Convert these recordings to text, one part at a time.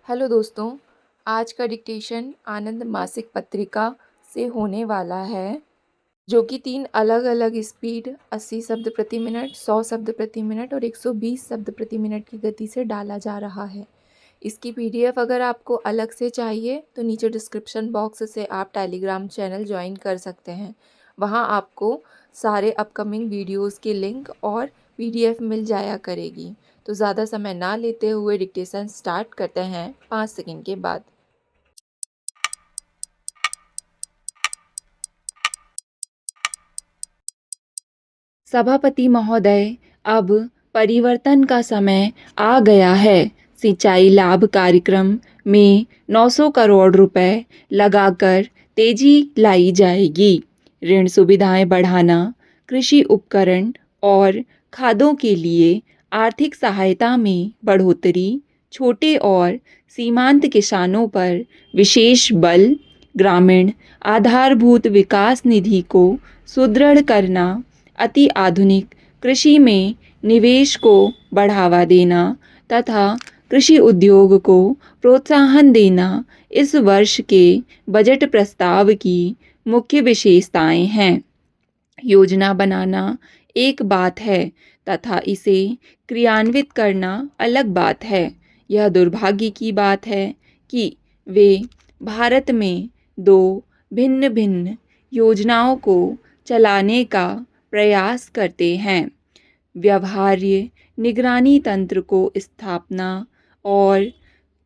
Hello दोस्तों, आज का डिक्टेशन आनंद मासिक पत्रिका से होने वाला है, जो कि 3 अलग-अलग स्पीड 80 शब्द प्रति मिनट, 100 शब्द प्रति मिनट और 120 शब्द प्रति मिनट की गति से डाला जा रहा है। इसकी पीडीएफ अगर आपको अलग से चाहिए तो नीचे डिस्क्रिप्शन बॉक्स से आप टेलीग्राम चैनल ज्वाइन कर सकते हैं। वहाँ आपको सारे अपकमिंग वीडियोज़ की लिंक और पीडीएफ मिल जाया करेगी। तो ज़्यादा समय ना लेते हुए डिक्टेशन स्टार्ट करते हैं 5 सेकंड के बाद। सभापति महोदय, अब परिवर्तन का समय आ गया है। सिंचाई लाभ कार्यक्रम में 900 करोड़ रुपए लगाकर तेजी लाई जाएगी। ऋण सुविधाएं बढ़ाना, कृषि उपकरण और खादों के लिए आर्थिक सहायता में बढ़ोतरी, छोटे और सीमांत किसानों पर विशेष बल, ग्रामीण आधारभूत विकास निधि को सुदृढ़ करना, अति आधुनिक कृषि में निवेश को बढ़ावा देना तथा कृषि उद्योग को प्रोत्साहन देना इस वर्ष के बजट प्रस्ताव की मुख्य विशेषताएं हैं। योजना बनाना एक बात है तथा इसे क्रियान्वित करना अलग बात है। यह दुर्भाग्य की बात है कि वे भारत में दो भिन्न भिन्न योजनाओं को चलाने का प्रयास करते हैं। व्यवहार्य निगरानी तंत्र को स्थापना और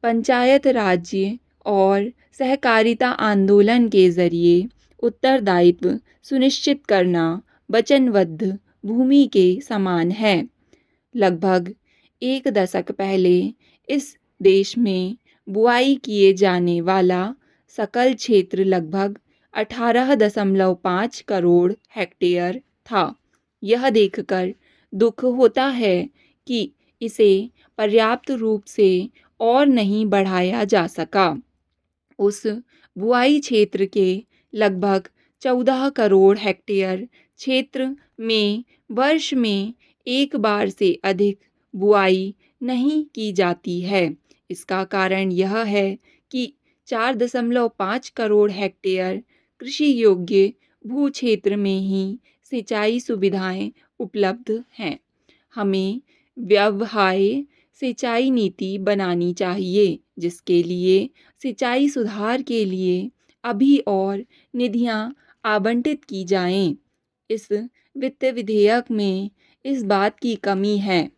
पंचायत राज्य और सहकारिता आंदोलन के जरिए उत्तरदायित्व सुनिश्चित करना वचनबद्ध भूमि के समान है। लगभग एक दशक पहले इस देश में बुआई किए जाने वाला सकल क्षेत्र लगभग 18.5 करोड़ हेक्टेयर था। यह देखकर दुख होता है कि इसे पर्याप्त रूप से और नहीं बढ़ाया जा सका। उस बुआई क्षेत्र के लगभग 14 करोड़ हेक्टेयर क्षेत्र में वर्ष में एक बार से अधिक बुआई नहीं की जाती है। इसका कारण यह है कि 4.5 करोड़ हेक्टेयर कृषि योग्य भू क्षेत्र में ही सिंचाई सुविधाएं उपलब्ध हैं। हमें व्यवहार्य सिंचाई नीति बनानी चाहिए, जिसके लिए सिंचाई सुधार के लिए अभी और निधियां आवंटित की जाएं। इस वित्त विधेयक में इस बात की कमी है।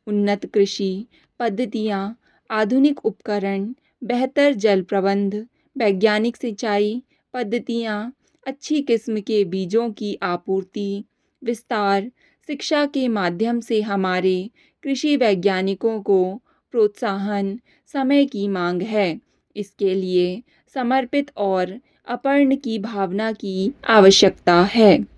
उन्नत कृषि पद्धतियां, आधुनिक उपकरण, बेहतर जल प्रबंध, वैज्ञानिक सिंचाई पद्धतियां, अच्छी किस्म के बीजों की आपूर्ति, विस्तार, शिक्षा के माध्यम से हमारे कृषि वैज्ञानिकों को प्रोत्साहन समय की मांग है। इसके लिए समर्पित और अर्पण की भावना की आवश्यकता है।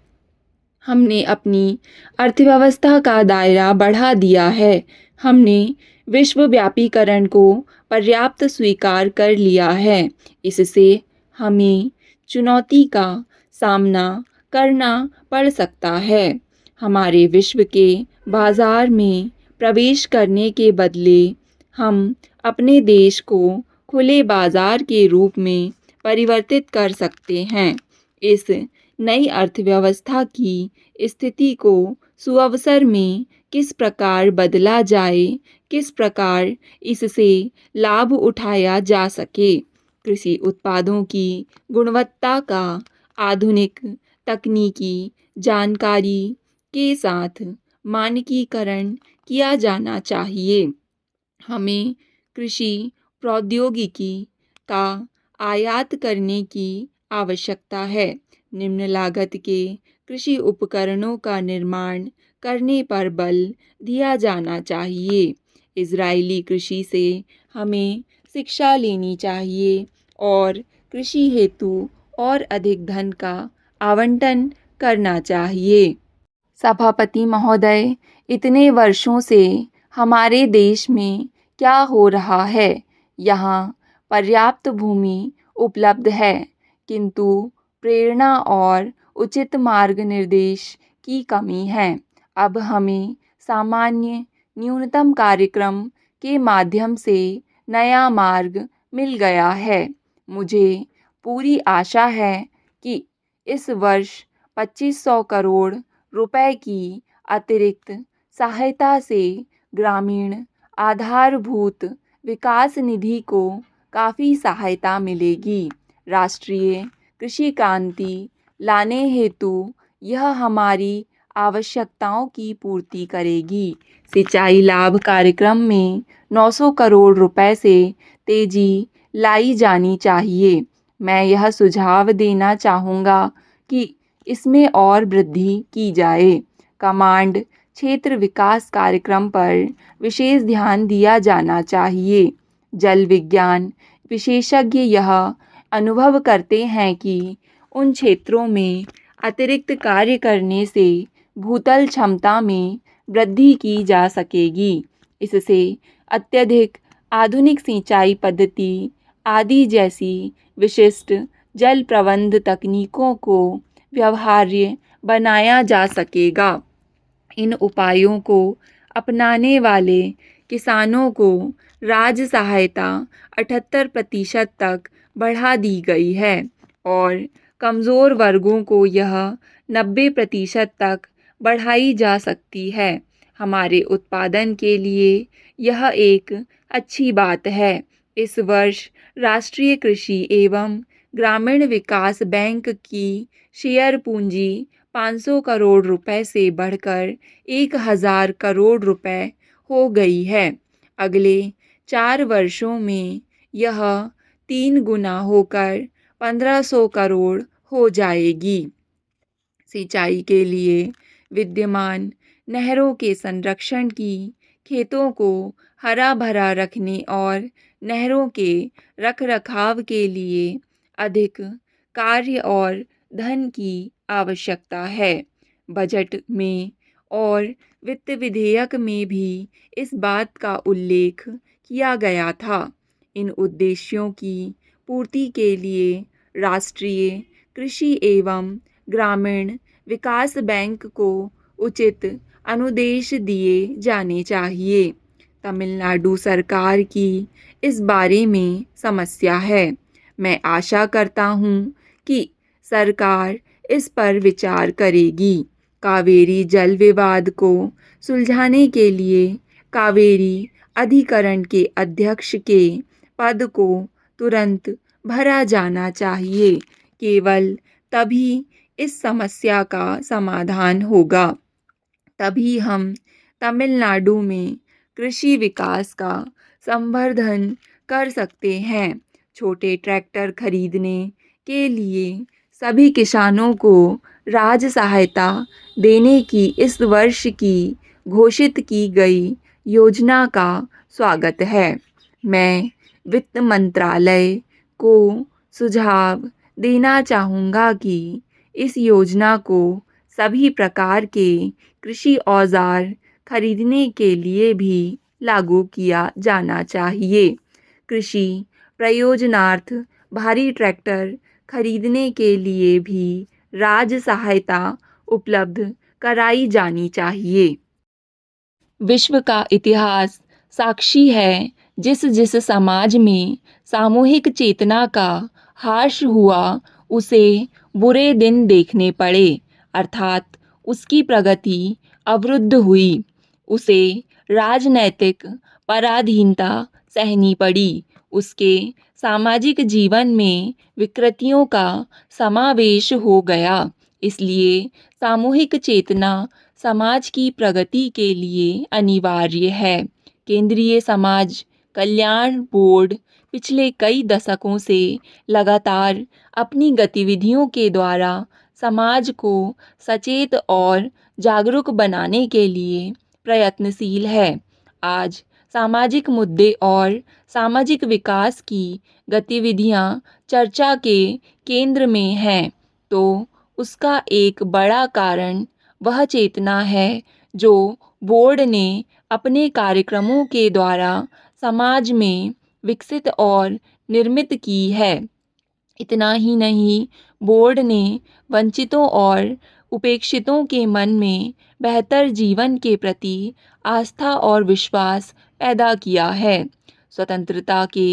हमने अपनी अर्थव्यवस्था का दायरा बढ़ा दिया है। हमने विश्वव्यापीकरण को पर्याप्त स्वीकार कर लिया है। इससे हमें चुनौती का सामना करना पड़ सकता है। हमारे विश्व के बाजार में प्रवेश करने के बदले हम अपने देश को खुले बाजार के रूप में परिवर्तित कर सकते हैं। इस नई अर्थव्यवस्था की स्थिति को सुअवसर में किस प्रकार बदला जाए, किस प्रकार इससे लाभ उठाया जा सके। कृषि उत्पादों की गुणवत्ता का आधुनिक तकनीकी जानकारी के साथ मानकीकरण किया जाना चाहिए। हमें कृषि प्रौद्योगिकी का आयात करने की आवश्यकता है। निम्न लागत के कृषि उपकरणों का निर्माण करने पर बल दिया जाना चाहिए। इजरायली कृषि से हमें शिक्षा लेनी चाहिए और कृषि हेतु और अधिक धन का आवंटन करना चाहिए। सभापति महोदय, इतने वर्षों से हमारे देश में क्या हो रहा है? यहाँ पर्याप्त भूमि उपलब्ध है, किंतु प्रेरणा और उचित मार्ग निर्देश की कमी है। अब हमें सामान्य न्यूनतम कार्यक्रम के माध्यम से नया मार्ग मिल गया है। मुझे पूरी आशा है कि इस वर्ष 2500 करोड़ रुपए की अतिरिक्त सहायता से ग्रामीण आधारभूत विकास निधि को काफ़ी सहायता मिलेगी। राष्ट्रीय कृषि क्रांति लाने हेतु यह हमारी आवश्यकताओं की पूर्ति करेगी। सिंचाई लाभ कार्यक्रम में 900 करोड़ रुपए से तेजी लाई जानी चाहिए। मैं यह सुझाव देना चाहूँगा कि इसमें और वृद्धि की जाए। कमांड क्षेत्र विकास कार्यक्रम पर विशेष ध्यान दिया जाना चाहिए। जल विज्ञान विशेषज्ञ यह अनुभव करते हैं कि उन क्षेत्रों में अतिरिक्त कार्य करने से भूतल क्षमता में वृद्धि की जा सकेगी। इससे अत्यधिक आधुनिक सिंचाई पद्धति आदि जैसी विशिष्ट जल प्रबंध तकनीकों को व्यवहार्य बनाया जा सकेगा। इन उपायों को अपनाने वाले किसानों को राज्य सहायता 78% तक बढ़ा दी गई है और कमज़ोर वर्गों को यह 90% तक बढ़ाई जा सकती है। हमारे उत्पादन के लिए यह एक अच्छी बात है। इस वर्ष राष्ट्रीय कृषि एवं ग्रामीण विकास बैंक की शेयर पूंजी 500 करोड़ रुपए से बढ़कर 1000 करोड़ रुपए हो गई है। अगले 4 वर्षों में यह 3 गुना होकर 1500 करोड़ हो जाएगी। सिंचाई के लिए विद्यमान नहरों के संरक्षण की, खेतों को हरा भरा रखने और नहरों के रखरखाव के लिए अधिक कार्य और धन की आवश्यकता है। बजट में और वित्त विधेयक में भी इस बात का उल्लेख किया गया था। इन उद्देश्यों की पूर्ति के लिए राष्ट्रीय कृषि एवं ग्रामीण विकास बैंक को उचित अनुदेश दिए जाने चाहिए। तमिलनाडु सरकार की इस बारे में समस्या है। मैं आशा करता हूँ कि सरकार इस पर विचार करेगी। कावेरी जल विवाद को सुलझाने के लिए कावेरी अधिकरण के अध्यक्ष के पद को तुरंत भरा जाना चाहिए। केवल तभी इस समस्या का समाधान होगा। तभी हम तमिलनाडु में कृषि विकास का संवर्धन कर सकते हैं। छोटे ट्रैक्टर खरीदने के लिए सभी किसानों को राज्य सहायता देने की इस वर्ष की घोषित की गई योजना का स्वागत है। मैं वित्त मंत्रालय को सुझाव देना चाहूँगा कि इस योजना को सभी प्रकार के कृषि औजार खरीदने के लिए भी लागू किया जाना चाहिए। कृषि प्रयोजनार्थ भारी ट्रैक्टर खरीदने के लिए भी राज्य सहायता उपलब्ध कराई जानी चाहिए। विश्व का इतिहास साक्षी है, जिस जिस समाज में सामूहिक चेतना का ह्रास हुआ उसे बुरे दिन देखने पड़े, अर्थात उसकी प्रगति अवरुद्ध हुई। उसे राजनैतिक पराधीनता सहनी पड़ी। उसके सामाजिक जीवन में विकृतियों का समावेश हो गया। इसलिए सामूहिक चेतना समाज की प्रगति के लिए अनिवार्य है। केंद्रीय समाज कल्याण बोर्ड पिछले कई दशकों से लगातार अपनी गतिविधियों के द्वारा समाज को सचेत और जागरूक बनाने के लिए प्रयत्नशील है। आज सामाजिक मुद्दे और सामाजिक विकास की गतिविधियां चर्चा के केंद्र में हैं, तो उसका एक बड़ा कारण वह चेतना है जो बोर्ड ने अपने कार्यक्रमों के द्वारा समाज में विकसित और निर्मित की है। इतना ही नहीं, बोर्ड ने वंचितों और उपेक्षितों के मन में बेहतर जीवन के प्रति आस्था और विश्वास पैदा किया है। स्वतंत्रता के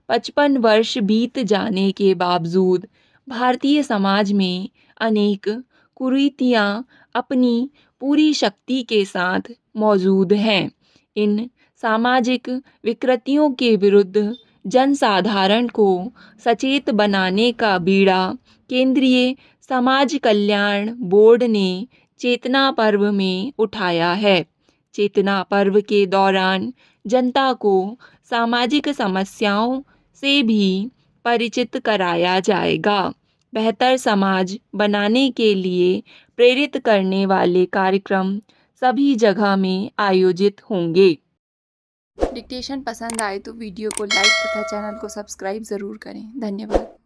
55 वर्ष बीत जाने के बावजूद भारतीय समाज में अनेक कुरीतियाँ अपनी पूरी शक्ति के साथ मौजूद हैं। इन सामाजिक विकृतियों के विरुद्ध जनसाधारण को सचेत बनाने का बीड़ा केंद्रीय समाज कल्याण बोर्ड ने चेतना पर्व में उठाया है। चेतना पर्व के दौरान जनता को सामाजिक समस्याओं से भी परिचित कराया जाएगा। बेहतर समाज बनाने के लिए प्रेरित करने वाले कार्यक्रम सभी जगह में आयोजित होंगे। डिक्टेशन पसंद आए तो वीडियो को लाइक तथा चैनल को सब्सक्राइब ज़रूर करें। धन्यवाद।